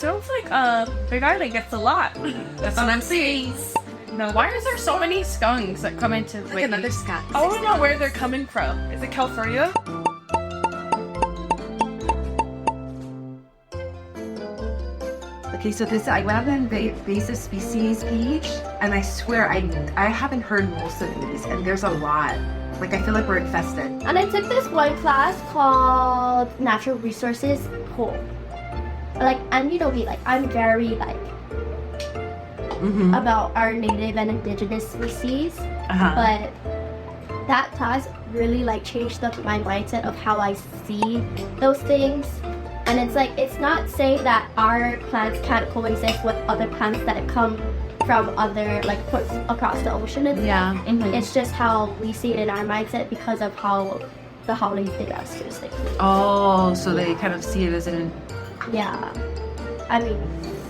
sounds like Big Island gets a lot. That's what I'm saying. No, Why is there so many skunks that come into Like another skunk. I want to know where they're coming from. Is it California? Okay, so this, I went on the invasive species page, and I swear I haven't heard most of these, and there's a lot. Like, I feel like we're infested. And I took this one class called Natural Resources Whole. Like, and you know me, like, I'm very, like, about our native and indigenous species. But that class really, like, changed up my mindset of how I see those things. And it's like, it's not saying that our plants can't coexist with other plants that come from other, like, ports across the ocean and stuff. It's just how we see it in our mindset because of how the howling did us to this. Oh, so they kind of see it as an... Yeah. I mean,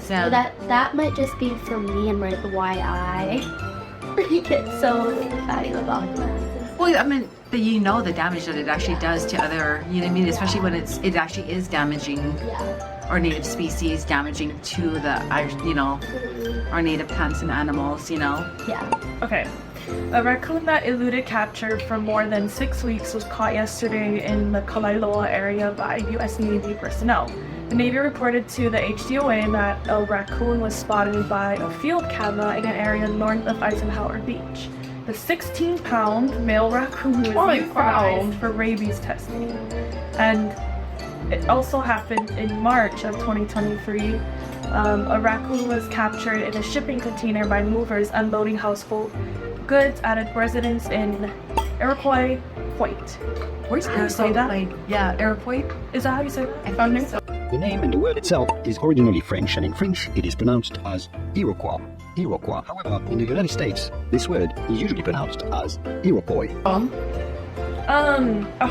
so that might just be for me and why I get so excited about plants. Well, I mean, but you know the damage that it actually does to other, you know what I mean? Especially when it actually is damaging our native species, damaging to the, you know, our native plants and animals, you know? Yeah. Okay. A raccoon that eluded capture for more than 6 weeks was caught yesterday in the Kalailoa area by U.S. Navy personnel. The Navy reported to the HDOA that a raccoon was spotted by a field camera in an area north of Eisenhower Beach. The 16-pound male raccoon was euthanized for rabies testing. And it also happened in March of 2023. A raccoon was captured in a shipping container by movers unloading household goods at a residence in Iroquois Point. Where's How do you say that? Yeah, Iroquois. Is that how you say that? I found it. The name and the word itself is originally French, and in French it is pronounced as Iroquois. Iroquois. However, in the United States, this word is usually pronounced as Iroquois. I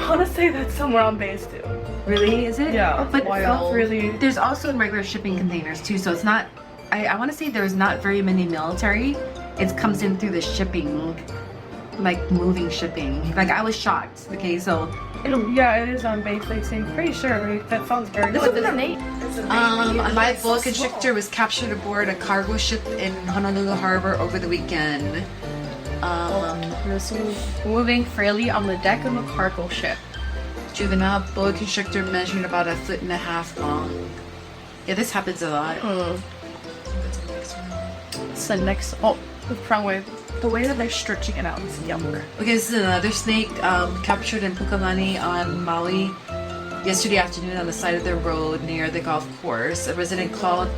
want to say that's somewhere on base too. Really? Is it? Yeah. But Wild. Really. There's also in regular shipping containers too, so it's not, I want to say there's not very many military. It comes in through the shipping, like moving shipping. Like, I was shocked. Okay, so Yeah, it is on base. They say. Pretty sure. Right? That sounds very This good. is the name. A live boa constrictor was captured aboard a cargo ship in Honolulu Harbor over the weekend. Moving freely on the deck of a cargo ship. Juvenile boa constrictor measuring about 1.5 feet long. Yeah, this happens a lot. It's the next. Oh, the front way. The way that they're stretching it out is younger. Okay, this is another snake captured in Pukalani on Maui yesterday afternoon on the side of the road near the golf course. A resident called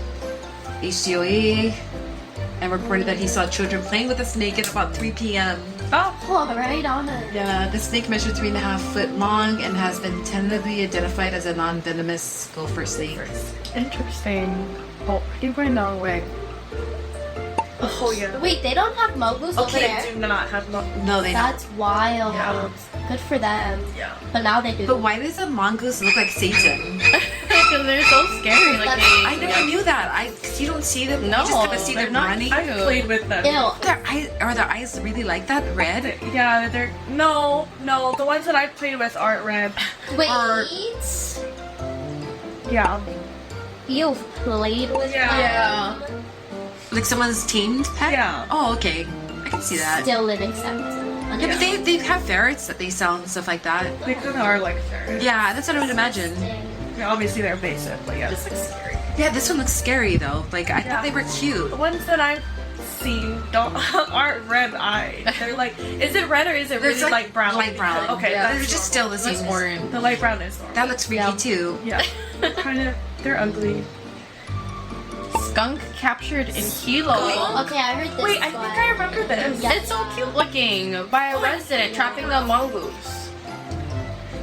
HDOA and reported that he saw children playing with a snake at about 3 p.m. Oh, right on it. Yeah, the snake measured 3.5 feet long and has been tentatively identified as a non-venomous gopher snake. Interesting. Oh, you're going the wrong way. Oh yeah. Wait, they don't have mongoose over there? They do not have no. No, they don't. That's wild. Yeah. Good for them. Yeah. But now they do. But why does a mongoose look like Satan? Because they're so scary. Like I never knew that. You don't see them. No, you just kind of see they're them not running. I played with them. Ew. Are their eyes really like that? Red? Yeah, they're no. The ones that I played with aren't red. Wait. Yeah. You've played with Yeah. them? Like someone's tamed pet? Yeah. Oh, okay. I can see that. Still living sense. Yeah, but they have ferrets that they sell and stuff like that. They kind of are like ferrets. Yeah, that's what I would imagine. Yeah, obviously they're basic, but yeah. This looks scary. Yeah, this one looks scary though. Like, I thought they were cute. The ones that I've seen aren't red eyed. They're like, is it red or is it really like brown? Light brown. Okay, Yeah, that's they're just still the same. orange. the light brown is normal. That looks freaky too. Yeah. They're ugly. Skunk captured in Hilo. Okay, I heard this Wait, I think I remember this. Yeah. It's so cute looking by a resident trapping the mongoose.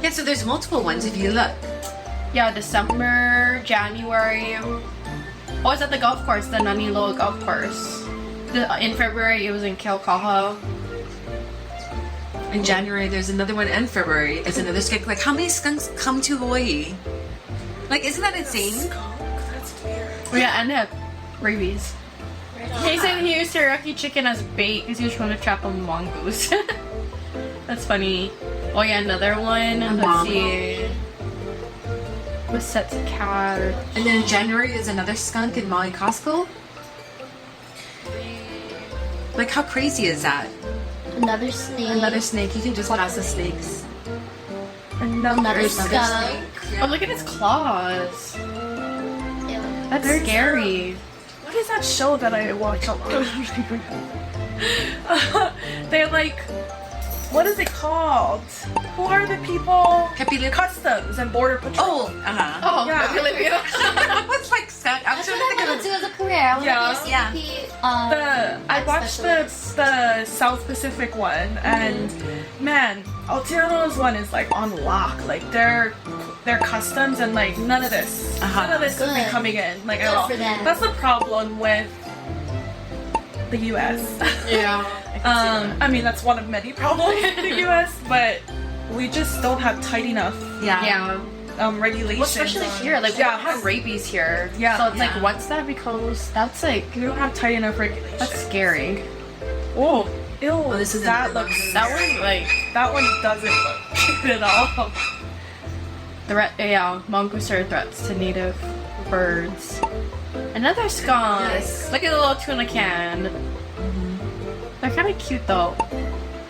Yeah, so there's multiple ones if you look. Yeah, December, January. Oh, it's at the golf course, the Naniloa golf course. In February, it was in Keaukaha. In January, there's another one, and February, it's another skunk. Like, how many skunks come to Hawaii? Like, isn't that insane? Oh, yeah, and they have rabies. He said he used teriyaki chicken as bait because he was trying to trap a mongoose. That's funny. Oh yeah, another one. Let's see. Basset's cat. And then in January there's another skunk in Maui Costco. Like how crazy is that? Another snake. Another snake. You can just pass the snakes. Another skunk. Oh, look at its claws. Ew. That's There's scary. What is that show that I watch a lot? They're like, what is it called? Who are the people? Happy Liv- Customs and Border Patrol. Oh, uh-huh. Oh, Yeah. I believe you. It's like skunk. I was trying to think I of want to do as a career. I want Yeah. to be a Yeah. CP, I watched the South Pacific one, and man, Aotearoa's one is like on lock. Like their customs and like none of this, none of this is Good. coming in like at Good all. for them. That's the problem with the U.S. Yeah. I mean that's one of many problems in the U.S. But we just don't have tight enough Yeah. regulations. Well, especially on- here, like we yeah, don't have rabies here. Yeah. So it's Yeah. like once that becomes, that's like, we don't have tight enough regulations. that's scary. Oh, ew! Oh, this is that another looks one. That one, like, that one doesn't look good at all. mongoose are threats to native birds. Another skunk. Yes. Look at the little tuna can. They're kind of cute though.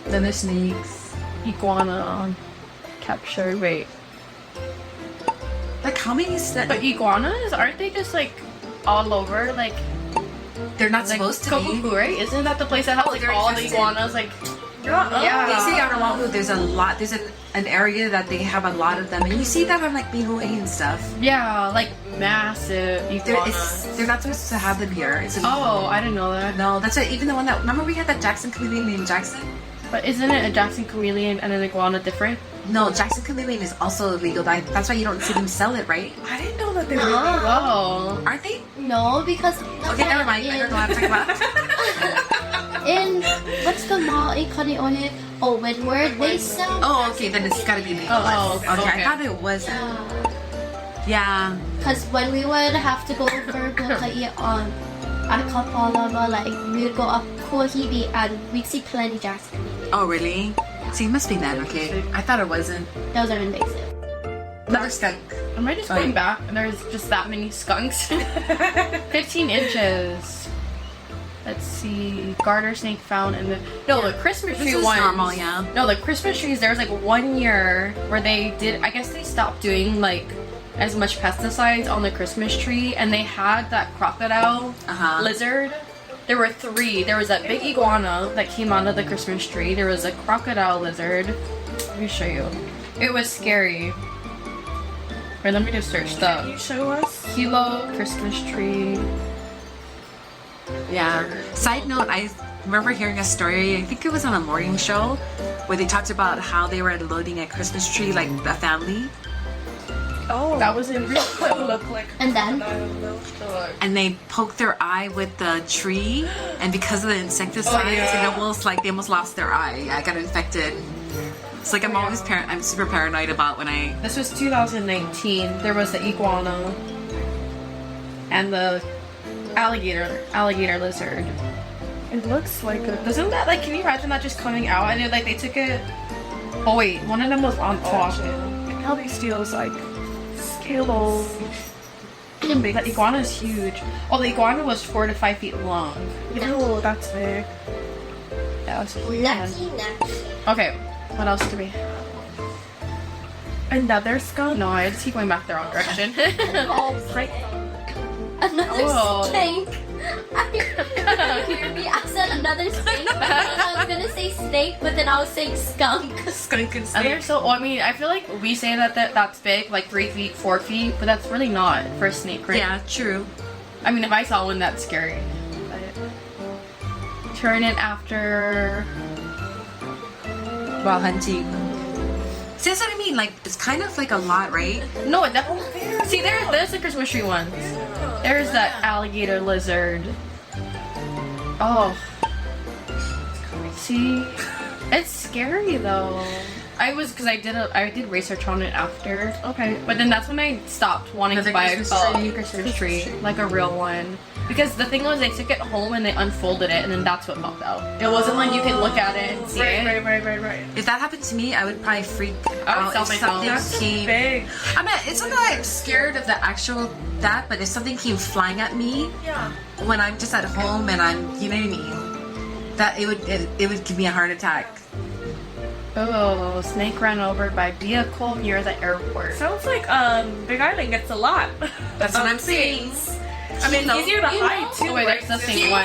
Then there's snakes. Iguana captured. Wait, Like how many but iguanas aren't they just like all over? Like they're not like supposed to be. Kokoku, right? Isn't that the place that has Oh, like they're all the infested. iguanas? Like Yeah. They say on Oahu there's a lot, there's an area that they have a lot of them, and you see that on like Hawaii and stuff. yeah, like massive iguanas. They're not supposed to have them here. It's Oh, I didn't know that. no, that's right. Even the one that, remember we had that Jackson chameleon named Jackson? But isn't it a Jackson chameleon and an iguana different? No, Jackson chameleon is also illegal. That's why you don't see them sell it, right? I didn't know that they were. Oh. Aren't they? No, because Okay, never mind. I don't know what I'm talking about. in what's the mall in Kaneohe? Oh, Windward, they sell. Oh, okay, then it's gotta be legal. Oh, okay. I okay. thought it wasn't. Yeah. Because when we would have to go for Bukai on Akapalama, like we would go up Kuahibi and we'd see plenty Jackson. Oh, really? See, it must be that, okay. I thought it wasn't. Those are invasive. Another skunk. Am I just going back and there's just that many skunks? 15 inches. Let's see. Garter snake found in the the Christmas tree This is one. normal, yeah. No, the Christmas trees. There was like 1 year where they did. I guess they stopped doing like as much pesticides on the Christmas tree, and they had that crocodile Uh-huh. lizard. There were 3. There was that big iguana that came out of the Christmas tree. There was a crocodile lizard. Let me show you. It was scary. Wait, let me just search Can the you show us? Hilo Christmas tree. Yeah. Side note, I remember hearing a story, I think it was on a morning show, where they talked about how they were unloading a Christmas tree, like the family, Oh, that was in real. It looked like. And then? and they poked their eye with the tree, and because of the insecticides, Oh, yeah. they almost lost their eye. I got infected. It's like I'm super paranoid about when I. This was 2019. There was the iguana and the alligator lizard. It looks like a. Doesn't that like? Can you imagine that just coming out and it, like they took it? Oh wait, one of them was on top. Look how these steals like scales. The iguana is huge. Oh, the iguana was 4 to 5 feet long. Oh, that's big. That was Lucky. okay. What else do we have? Another skunk. No, I just keep going back the wrong direction. Oh, Right. another Oh. snake. Hear me? I said another snake. I was gonna say snake, but then I was saying skunk. Skunk and And they're so. I mean, I feel like we say that's big, like 3 feet, 4 feet, but that's really not for a snake, right? Yeah, true. I mean, if I saw one, that's scary. But turn it after. While hunting. See, that's what I mean. Like, it's kind of like a lot, right? No, it definitely. See, there's the Christmas tree ones. There's that alligator lizard. Oh. See, it's scary though. I was because I did research on it after. Okay. But then that's when I stopped wanting to Another buy Christmas a Christmas tree, like a real one. Because the thing was, they took it home and they unfolded it, and then that's what popped out. It wasn't like you could look at it and see it. Right. If that happened to me, I would probably freak I would out sell if my something phone. That's came. big. I mean, it's not that I'm scared of the actual that, but if something came flying at me Yeah. when I'm just at home and I'm, you know what I mean, that it would give me a heart attack. Oh, snake ran over by vehicle near the airport. Sounds like Big Island gets a lot. That's what of I'm saying. things. I mean, So, easier to hide too. Oh wait, right? that's the same one.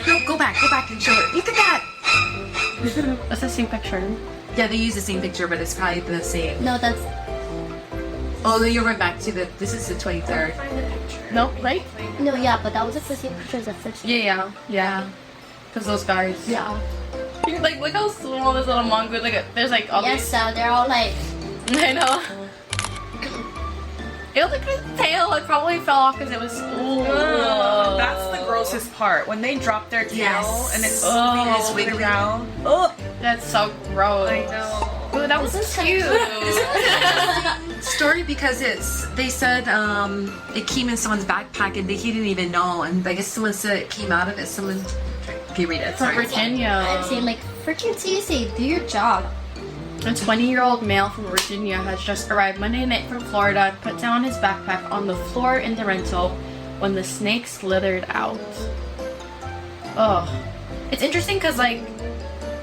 No, go back and show it. Look at that. That's the same picture. Yeah, they use the same picture, but it's probably the same. No, that's Oh, then you went back to this is the 23rd. Nope, right? no, yeah, but that was the same picture as the first. Yeah. Because those guys. Yeah. Like, look how small this little mongoose. Like, there's like all Yes, they're all like. these. I know. It was like his tail. It probably fell off because it was. That's the grossest part. When they drop their tail Yes. and it's Oh, all it's over the wiggly. ground. Oh, That's so gross. I know. Ooh, that was This is cute. Story because they said it came in someone's backpack and he didn't even know, and I guess someone said it came out of it. Someone, okay, read it. From Sorry. Virginia. I'm saying like freaking CC, do your job. A 20-year-old male from Virginia has just arrived Monday night from Florida and put down his backpack on the floor in the rental when the snake slithered out. Ugh. It's interesting because, like,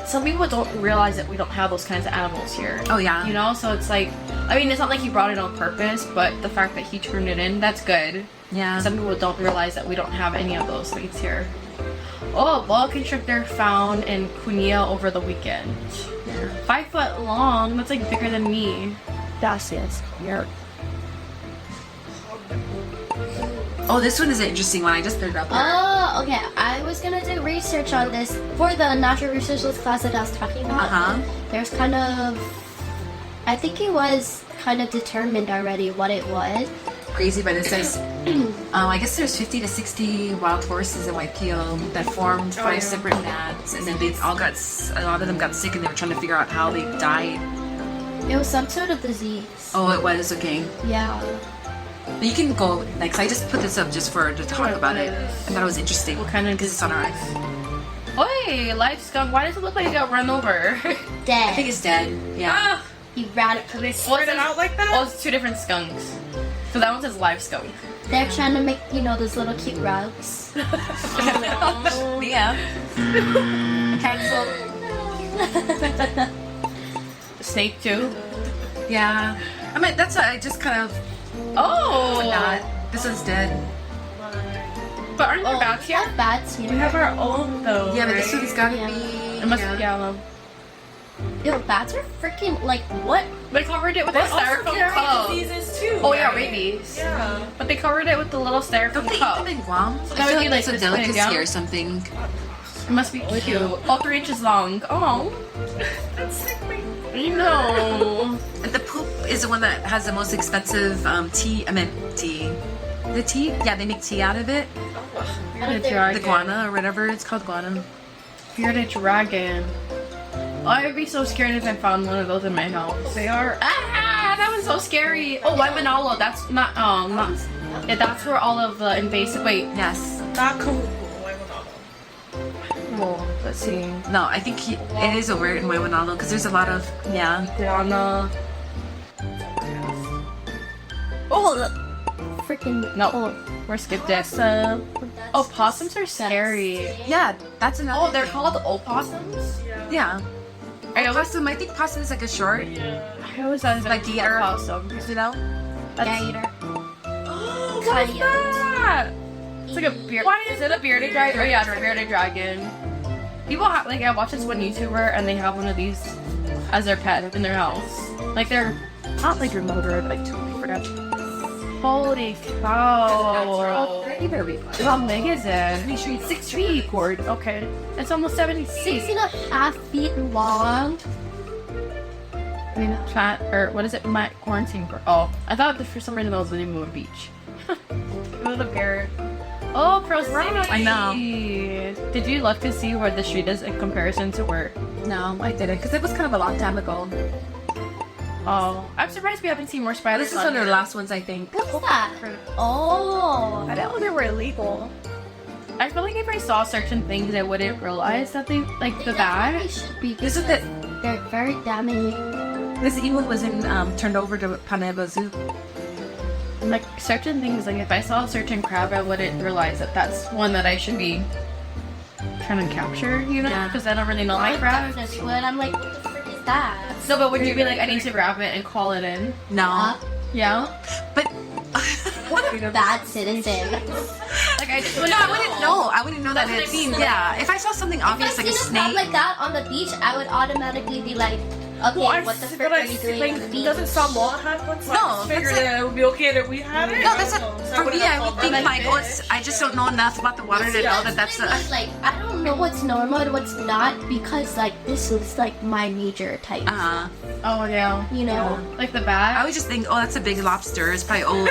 some people don't realize that we don't have those kinds of animals here. Oh yeah. You know? So it's like, I mean, it's not like he brought it on purpose, but the fact that he turned it in, that's good. Yeah. Some people don't realize that we don't have any of those things here. Oh, a boa constrictor found in Cunha over the weekend. 5 foot long. That's like bigger than me. That's weird. Oh, this one is an interesting one. I just put it up there. Oh, okay. I was gonna do research on this for the natural resources class that I was talking about. There's kind of, I think it was kind of determined already what it was. Crazy, but it says, I guess there's 50 to 60 wild horses in Waipio that formed 5 separate bands, and then a lot of them got sick, and they were trying to figure out how they died. It was some sort of disease. Oh, it was okay. Yeah. But you can go next. I just put this up just to talk about it. I thought it was interesting. What kind of Because it's on our eyes. Oi, live skunk. Why does it look like it got run over? Dead. I think it's dead. Yeah. Ah! He ran it. They spread it out like that? Oh, it's 2 different skunks. So that one says live skunk. They're trying to make, those little cute rugs. Yeah. Cancel. Snake too. Yeah. I mean, that's I just kind of Oh! not. This one's dead. But aren't there bats we here? have bats here. We have our own though. Yeah, but this right? one's gotta Yeah. be. It must be yellow. Yo, bats are freaking, like, what? They covered it with They a also styrofoam carry cup. diseases too. Oh yeah, right? rabies. Yeah. But they covered it with the little Don't styrofoam they eat cup. them in Guam? that I would feel be like like it's a this big, delicacy yeah? or something. It must be cute. Oh, 3 inches long. Oh. That's like my I know. And the poop is the one that has the most expensive tea. I meant tea. The tea? Yeah, they make tea out of it. Bearded The dragon. guana or whatever it's called, guana. Bearded dragon. Oh, I would be so scared if I found one of those in my house. They are. Ah, that was so scary. Oh, Waimanalo. That's not. Yeah, that's where all of the invasive. Wait. Yes. Not cool. Oh, let's see. No, I think it is over in Waimanalo because there's a lot of Iguana. Oh, freaking. No. Oh, We're skipped it. Oh, possums are scary. Yeah, that's another. Oh, they're called opossums? Yeah. I always, Possum. I think possum is like a short. I always thought it was Like like gator. opossum. You know? gator. Oh, What is that? It's like a beard. Is it a bearded dragon? Oh yeah, it's a bearded dragon. People have I watched this one YouTuber and they have one of these as their pet in their house. Like they're not like remote or like totally forgot. Holy cow! How big is it? 6 feet. Okay, it's almost 76. 6.5 feet long. I mean, fat or what is it? My quarantine. Oh, I thought that for some reason that was the name of a beach. It was a bear. Oh, proceed. I know. Did you look to see where the street is in comparison to where? No, I didn't, because it was kind of a long time ago. Oh, I'm surprised we haven't seen more spiders. This is one of the last ones, I think. What's that? Oh. I didn't know they were illegal. I feel like if I saw certain things, I wouldn't realize that they like the bag. They should be. This is the They're very damaging. this emo wasn't turned over to Paneba Zoo. Like certain things, like if I saw a certain crab, I wouldn't realize that that's one that I should be trying to capture. You know, Yeah. because I don't really know my I crabs. definitely would. I'm like, what the frick is that? No, but would you be like, I need to grab it and call it in? No, Yeah. but Bad citizen. Like I just no, wouldn't I wouldn't know. I wouldn't know that That's what it's I mean. yeah. If I saw something obvious If I like a seen a crab snake, like that on the beach, I would automatically be like, okay, what the frick are you doing on the beach? Doesn't Samoa have one? So No, I just figured that's that it would be okay that we had it. no, that's I a, don't know. So for wouldn't me. have I would called think them like, oh, fish. I just don't know enough about the water to know that that's what I a. mean, like, I don't know what's normal and what's not because like this is like my major type. Oh yeah. You know. Like the I bag. would just think, oh, that's a big lobster. It's probably old.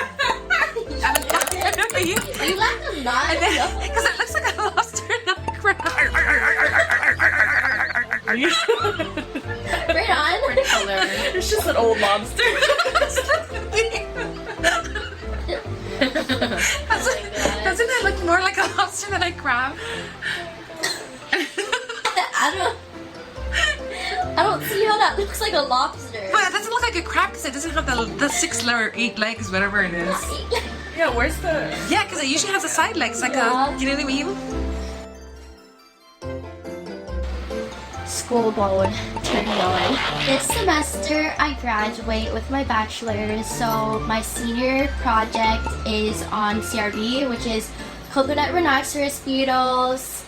You like the knife? Because it looks like a lobster, not a crab. Right on. Pretty hilarious. It's just an old lobster. Doesn't it look more like a lobster than a crab? I don't see how that looks like a lobster. But it doesn't look like a crab because it doesn't have the 6 or 8 legs, whatever it is. Yeah, where's the... Yeah, because it usually has a side legs, like Yeah. a, you know what I mean? School mode turned on. This semester I graduate with my bachelor's, so my senior project is on CRB, which is coconut rhinoceros beetles.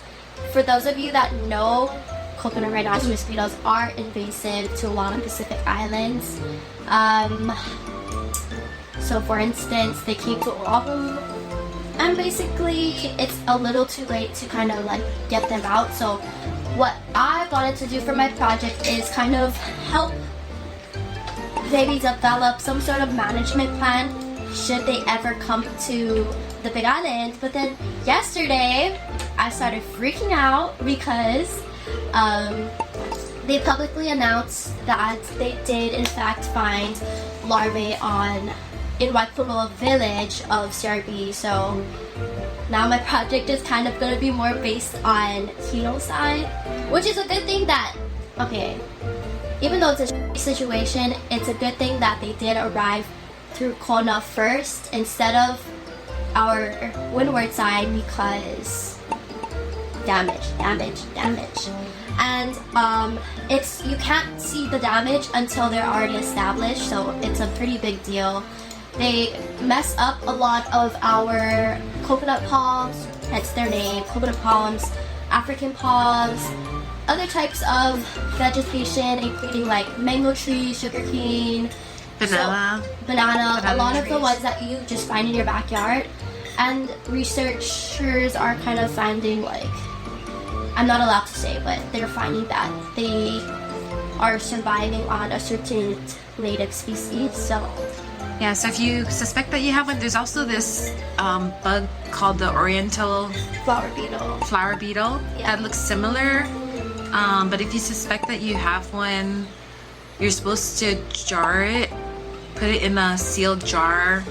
For those of you that know, coconut rhinoceros beetles are invasive to a lot of Pacific islands. So for instance, they came to Oahu, and basically it's a little too late to kind of like get them out. So what I wanted to do for my project is kind of help maybe develop some sort of management plan should they ever come to the Big Island. But then yesterday I started freaking out because they publicly announced that they did in fact find larvae in Waikuloa village of CRB. So now my project is kind of going to be more based on Kino side, which is a good thing that, okay, even though it's a shitty situation, it's a good thing that they did arrive through Kona first instead of our windward side because damage. And it's you can't see the damage until they're already established, so it's a pretty big deal. They mess up a lot of our coconut palms, hence their name, coconut palms, African palms, other types of vegetation, including like mango trees, sugarcane, Banana. banana, a Banana lot of the trees. ones that you just find in your backyard. And researchers are kind of finding like, I'm not allowed to say, but they're finding that they are surviving on a certain native species. So Yeah, so if you suspect that you have one, there's also this bug called the Oriental flower beetle. flower beetle Yeah. that looks similar. But if you suspect that you have one, you're supposed to jar it, put it in a sealed jar,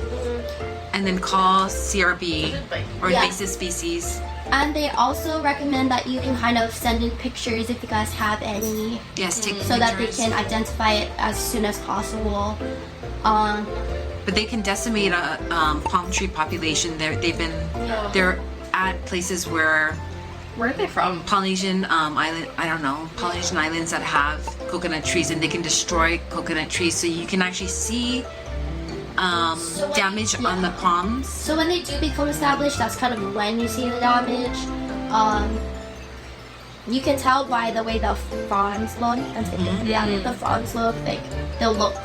and then call CRB or Yeah. invasive species. And they also recommend that you can kind of send in pictures if you guys have any, Yes, take so that they pictures. can identify it as soon as possible. But they can decimate a palm tree population. They're at places where Where are they from? Polynesian island, I don't know, Polynesian islands that have coconut trees, and they can destroy coconut trees. So you can actually see So when- damage yeah. on the palms. So when they do become established, that's kind of when you see the damage. You can tell by the way the fronds look. Yeah, the fronds look like they'll look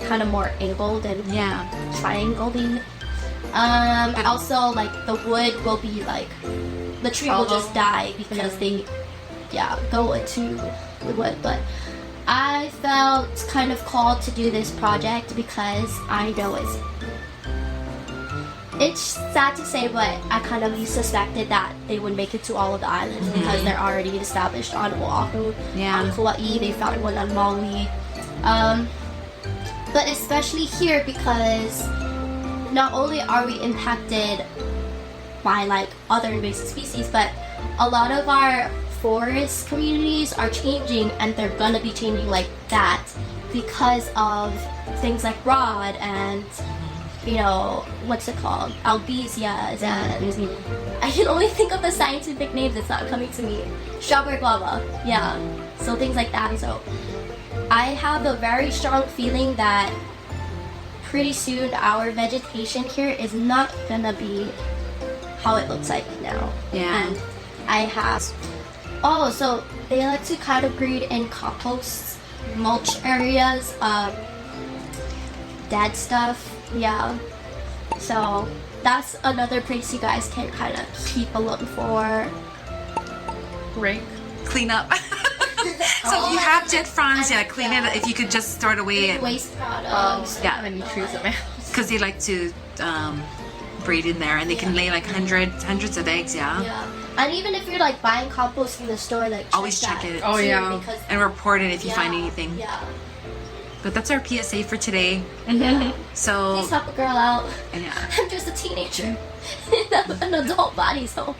kind of more angled and Yeah. triangle-y. Also, like the wood will be like the tree will just die because they, go into the wood. But I felt kind of called to do this project because I know it's it's sad to say, but I kind of suspected that they would make it to all of the islands because they're already established on Oahu, on Hawaiʻi, they found one on Maui. But especially here because not only are we impacted by like other invasive species, but a lot of our forest communities are changing, and they're gonna be changing like that because of things like rod and, you know, what's it called? Albesias, and I can only think of the scientific names, it's not coming to me. Strawberry guava, yeah. So things like that. So I have a very strong feeling that pretty soon our vegetation here is not gonna be how it looks like now. Yeah. And I have, oh, so they like to kind of breed in compost mulch areas, dead stuff, yeah. So that's another place you guys can kind of keep a look for. Rake. Clean up. So if you have dead fronds, yeah, clean it. If you could just throw it away. And, Waste products. yeah, Any trees at my house. because they like to breed in there, and they can lay like hundreds of eggs. Yeah. Yeah. And even if you're like buying compost from the store, like Always check that it. Oh, too, yeah. because And report it if you find yeah, anything. Yeah. But that's our PSA for today. So Please help a girl out. yeah. I'm just a teenager in an adult body, so.